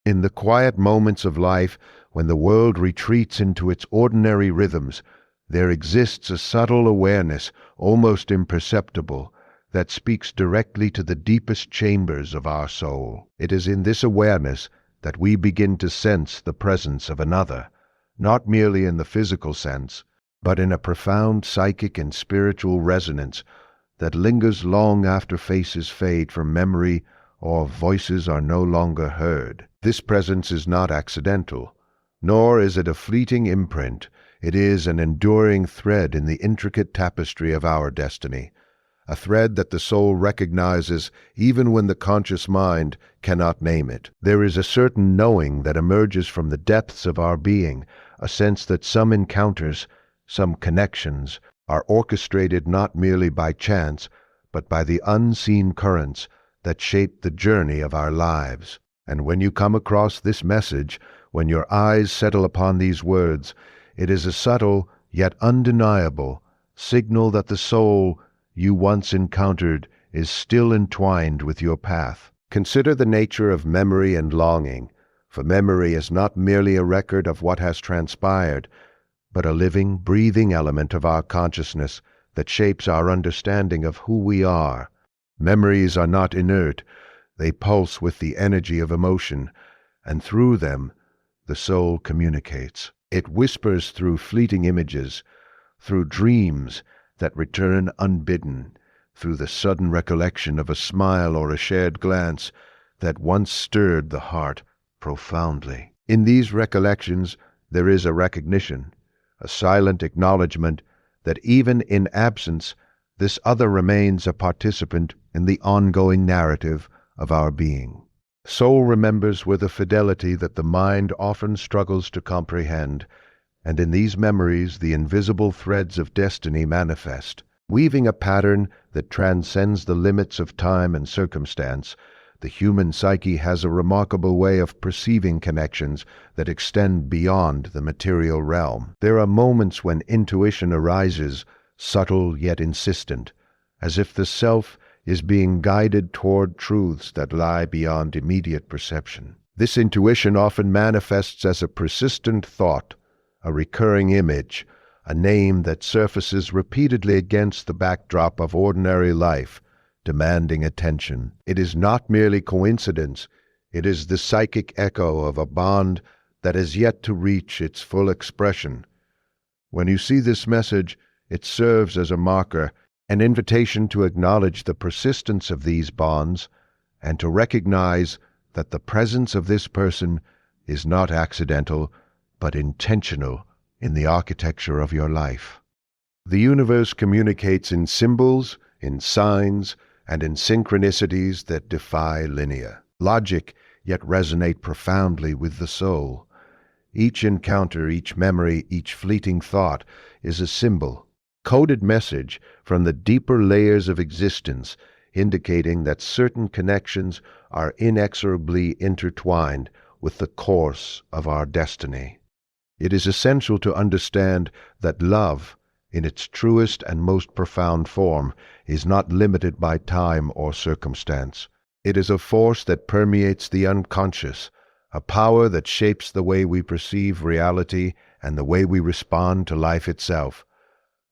In the quiet moments of life, when the world retreats into its ordinary rhythms, there exists a subtle awareness, almost imperceptible, that speaks directly to the deepest chambers of our soul. It is in this awareness that we begin to sense the presence of another, not merely in the physical sense, but in a profound psychic and spiritual resonance that lingers long after faces fade from memory or voices are no longer heard. This presence is not accidental, nor is it a fleeting imprint. It is an enduring thread in the intricate tapestry of our destiny, a thread that the soul recognizes even when the conscious mind cannot name it. There is a certain knowing that emerges from the depths of our being, a sense that some encounters, some connections, are orchestrated not merely by chance, but by the unseen currents that shape the journey of our lives. And when you come across this message, when your eyes settle upon these words, it is a subtle, yet undeniable, signal that the soul you once encountered is still entwined with your path. Consider the nature of memory and longing, for memory is not merely a record of what has transpired, but a living, breathing element of our consciousness that shapes our understanding of who we are. Memories are not inert. They pulse with the energy of emotion, and through them the soul communicates. It whispers through fleeting images, through dreams that return unbidden, through the sudden recollection of a smile or a shared glance that once stirred the heart profoundly. In these recollections there is a recognition, a silent acknowledgement that even in absence this other remains a participant in the ongoing narrative of our being. Soul remembers with a fidelity that the mind often struggles to comprehend, and in these memories the invisible threads of destiny manifest. Weaving a pattern that transcends the limits of time and circumstance, the human psyche has a remarkable way of perceiving connections that extend beyond the material realm. There are moments when intuition arises, subtle yet insistent, as if the self is being guided toward truths that lie beyond immediate perception. This intuition often manifests as a persistent thought, a recurring image, a name that surfaces repeatedly against the backdrop of ordinary life, demanding attention. It is not merely coincidence, it is the psychic echo of a bond that has yet to reach its full expression. When you see this message, it serves as a marker, an invitation to acknowledge the persistence of these bonds and to recognize that the presence of this person is not accidental, but intentional in the architecture of your life. The universe communicates in symbols, in signs, and in synchronicities that defy linear logic, yet resonate profoundly with the soul. Each encounter, each memory, each fleeting thought is a symbol, coded message from the deeper layers of existence, indicating that certain connections are inexorably intertwined with the course of our destiny. It is essential to understand that love, in its truest and most profound form, is not limited by time or circumstance. It is a force that permeates the unconscious, a power that shapes the way we perceive reality and the way we respond to life itself.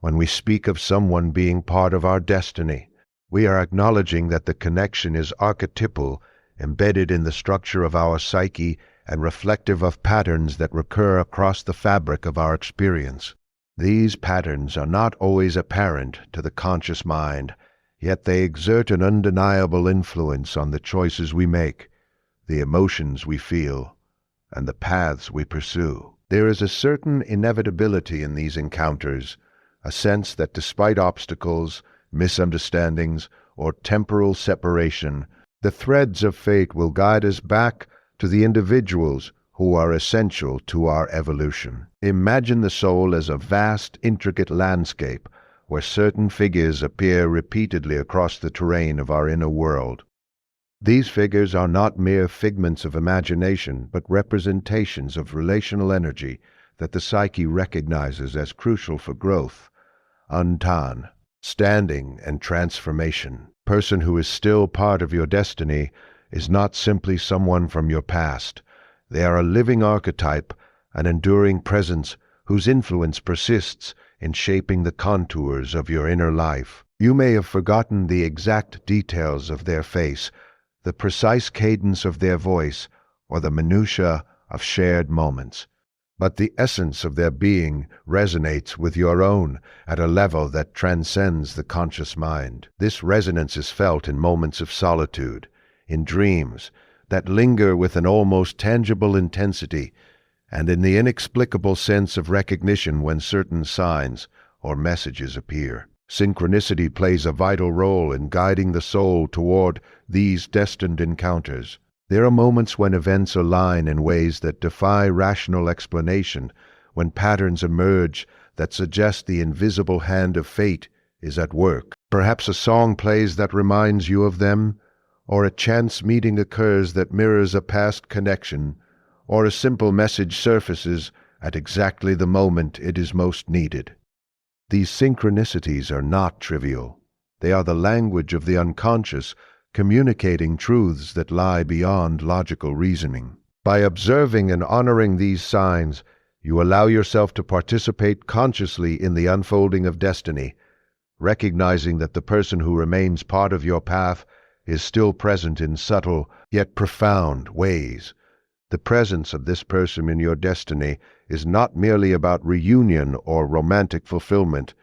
When we speak of someone being part of our destiny, we are acknowledging that the connection is archetypal, embedded in the structure of our psyche and reflective of patterns that recur across the fabric of our experience. These patterns are not always apparent to the conscious mind, yet they exert an undeniable influence on the choices we make, the emotions we feel, and the paths we pursue. There is a certain inevitability in these encounters, a sense that despite obstacles, misunderstandings, or temporal separation, the threads of fate will guide us back to the individuals who are essential to our evolution. Imagine the soul as a vast, intricate landscape where certain figures appear repeatedly across the terrain of our inner world. These figures are not mere figments of imagination, but representations of relational energy that the psyche recognizes as crucial for growth, untan, standing, and transformation. Person who is still part of your destiny is not simply someone from your past, They are a living archetype, an enduring presence whose influence persists in shaping the contours of your inner life. You may have forgotten the exact details of their face, the precise cadence of their voice, or the minutiae of shared moments, but the essence of their being resonates with your own at a level that transcends the conscious mind. This resonance is felt in moments of solitude, in dreams that linger with an almost tangible intensity, and in the inexplicable sense of recognition when certain signs or messages appear. Synchronicity plays a vital role in guiding the soul toward these destined encounters. There are moments when events align in ways that defy rational explanation, when patterns emerge that suggest the invisible hand of fate is at work. Perhaps a song plays that reminds you of them, or a chance meeting occurs that mirrors a past connection, or a simple message surfaces at exactly the moment it is most needed. These synchronicities are not trivial. They are the language of the unconscious, communicating truths that lie beyond logical reasoning. By observing and honoring these signs, you allow yourself to participate consciously in the unfolding of destiny, recognizing that the person who remains part of your path is still present in subtle yet profound ways. The presence of this person in your destiny is not merely about reunion or romantic fulfillment.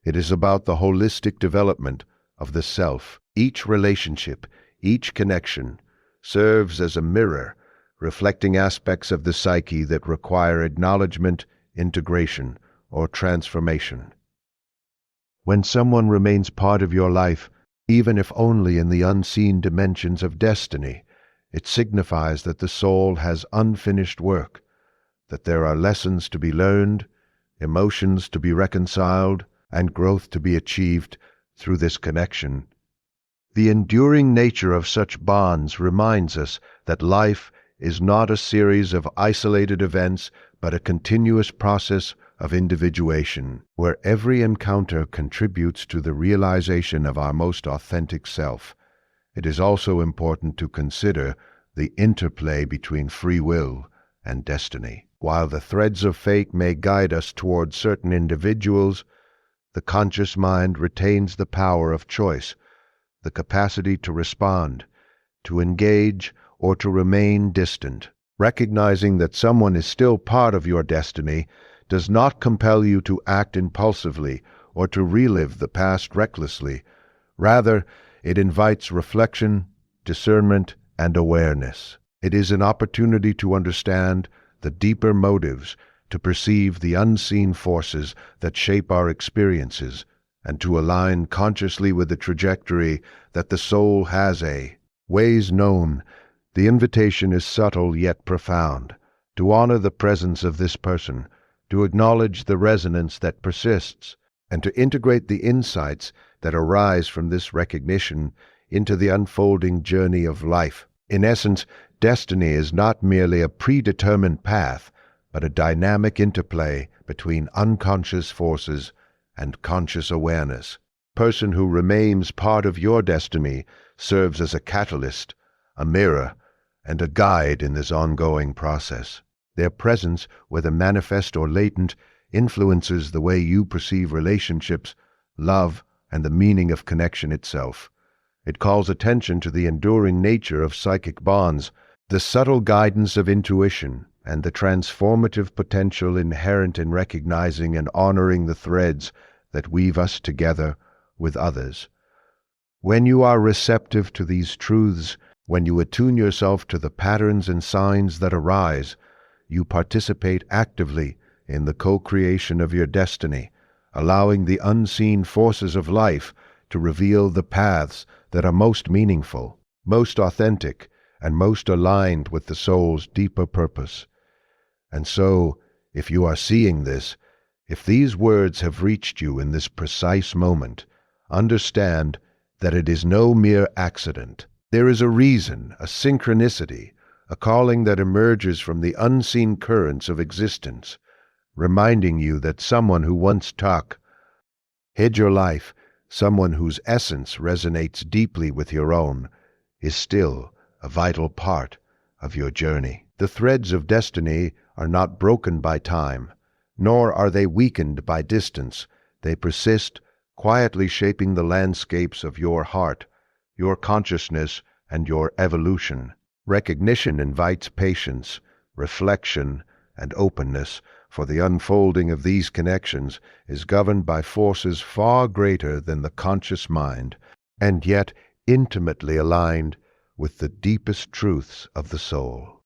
It is about the holistic development of the self. Each relationship, each connection, serves as a mirror, reflecting aspects of the psyche that require acknowledgement, integration, or transformation. When someone remains part of your life, even if only in the unseen dimensions of destiny, it signifies that the soul has unfinished work, that there are lessons to be learned, emotions to be reconciled, and growth to be achieved through this connection. The enduring nature of such bonds reminds us that life is not a series of isolated events, but a continuous process of individuation, where every encounter contributes to the realization of our most authentic self. It is also important to consider the interplay between free will and destiny. While the threads of fate may guide us toward certain individuals, the conscious mind retains the power of choice, the capacity to respond, to engage, or to remain distant. Recognizing that someone is still part of your destiny does not compel you to act impulsively or to relive the past recklessly. Rather, it invites reflection, discernment, and awareness. It is an opportunity to understand the deeper motives, to perceive the unseen forces that shape our experiences, and to align consciously with the trajectory that the soul has ways known. The invitation is subtle yet profound, to honor the presence of this person, to acknowledge the resonance that persists, and to integrate the insights that arise from this recognition into the unfolding journey of life. In essence, destiny is not merely a predetermined path, but a dynamic interplay between unconscious forces and conscious awareness. The person who remains part of your destiny serves as a catalyst, a mirror, and a guide in this ongoing process. Their presence, whether manifest or latent, influences the way you perceive relationships, love, and the meaning of connection itself. It calls attention to the enduring nature of psychic bonds, the subtle guidance of intuition, and the transformative potential inherent in recognizing and honoring the threads that weave us together with others. When you are receptive to these truths, when you attune yourself to the patterns and signs that arise, you participate actively in the co-creation of your destiny, allowing the unseen forces of life to reveal the paths that are most meaningful, most authentic, and most aligned with the soul's deeper purpose. And so, if you are seeing this, if these words have reached you in this precise moment, understand that it is no mere accident. There is a reason, a synchronicity, a calling that emerges from the unseen currents of existence, reminding you that someone who once hid your life, someone whose essence resonates deeply with your own, is still a vital part of your journey. The threads of destiny are not broken by time, nor are they weakened by distance. They persist, quietly shaping the landscapes of your heart, your consciousness, and your evolution. Recognition invites patience, reflection, and openness, for the unfolding of these connections is governed by forces far greater than the conscious mind, and yet intimately aligned with the deepest truths of the soul.